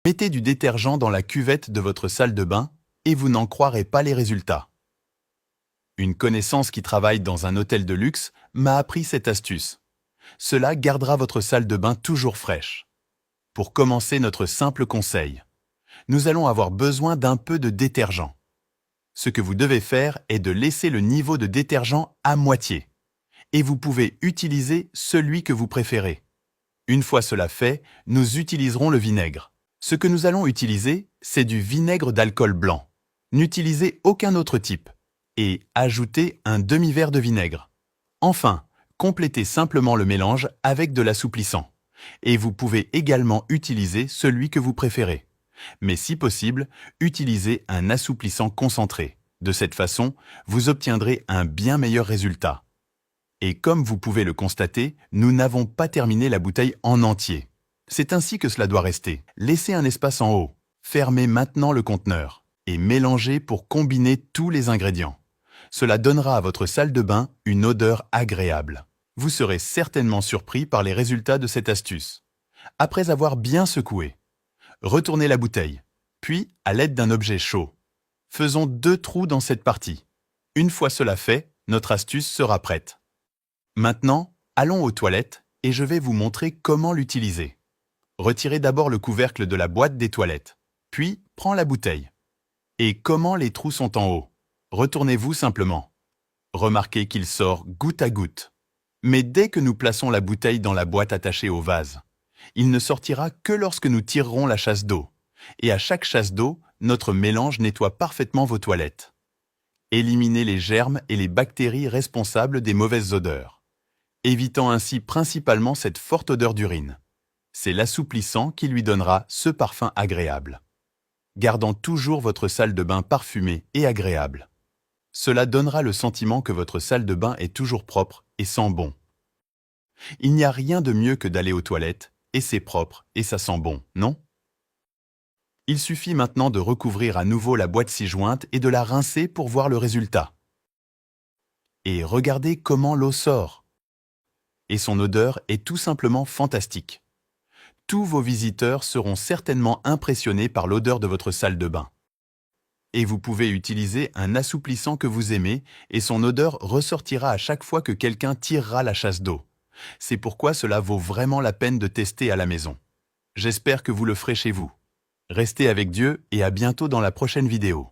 Mettez du détergent dans la cuvette de votre salle de bain et vous n'en croirez pas les résultats. Une connaissance qui travaille dans un hôtel de luxe m'a appris cette astuce. Cela gardera votre salle de bain toujours fraîche. Pour commencer notre simple conseil, nous allons avoir besoin d'un peu de détergent. Ce que vous devez faire est de laisser le niveau de détergent à moitié. Et vous pouvez utiliser celui que vous préférez. Une fois cela fait, nous utiliserons le vinaigre. Ce que nous allons utiliser, c'est du vinaigre d'alcool blanc. N'utilisez aucun autre type. Et ajoutez un demi-verre de vinaigre. Enfin, complétez simplement le mélange avec de l'assouplissant. Et vous pouvez également utiliser celui que vous préférez. Mais si possible, utilisez un assouplissant concentré. De cette façon, vous obtiendrez un bien meilleur résultat. Et comme vous pouvez le constater, nous n'avons pas terminé la bouteille en entier. C'est ainsi que cela doit rester. Laissez un espace en haut. Fermez maintenant le conteneur et mélangez pour combiner tous les ingrédients. Cela donnera à votre salle de bain une odeur agréable. Vous serez certainement surpris par les résultats de cette astuce. Après avoir bien secoué, retournez la bouteille, puis à l'aide d'un objet chaud. Faisons 2 trous dans cette partie. Une fois cela fait, notre astuce sera prête. Maintenant, allons aux toilettes et je vais vous montrer comment l'utiliser. Retirez d'abord le couvercle de la boîte des toilettes, puis prends la bouteille. Et comment les trous sont en haut? Retournez-vous simplement. Remarquez qu'il sort goutte à goutte. Mais dès que nous plaçons la bouteille dans la boîte attachée au vase, il ne sortira que lorsque nous tirerons la chasse d'eau. Et à chaque chasse d'eau, notre mélange nettoie parfaitement vos toilettes. Éliminez les germes et les bactéries responsables des mauvaises odeurs, évitant ainsi principalement cette forte odeur d'urine. C'est l'assouplissant qui lui donnera ce parfum agréable, gardant toujours votre salle de bain parfumée et agréable. Cela donnera le sentiment que votre salle de bain est toujours propre et sent bon. Il n'y a rien de mieux que d'aller aux toilettes, et c'est propre et ça sent bon, non? Il suffit maintenant de recouvrir à nouveau la boîte ci-jointe et de la rincer pour voir le résultat. Et regardez comment l'eau sort. Et son odeur est tout simplement fantastique. Tous vos visiteurs seront certainement impressionnés par l'odeur de votre salle de bain. Et vous pouvez utiliser un assouplissant que vous aimez et son odeur ressortira à chaque fois que quelqu'un tirera la chasse d'eau. C'est pourquoi cela vaut vraiment la peine de tester à la maison. J'espère que vous le ferez chez vous. Restez avec Dieu et à bientôt dans la prochaine vidéo.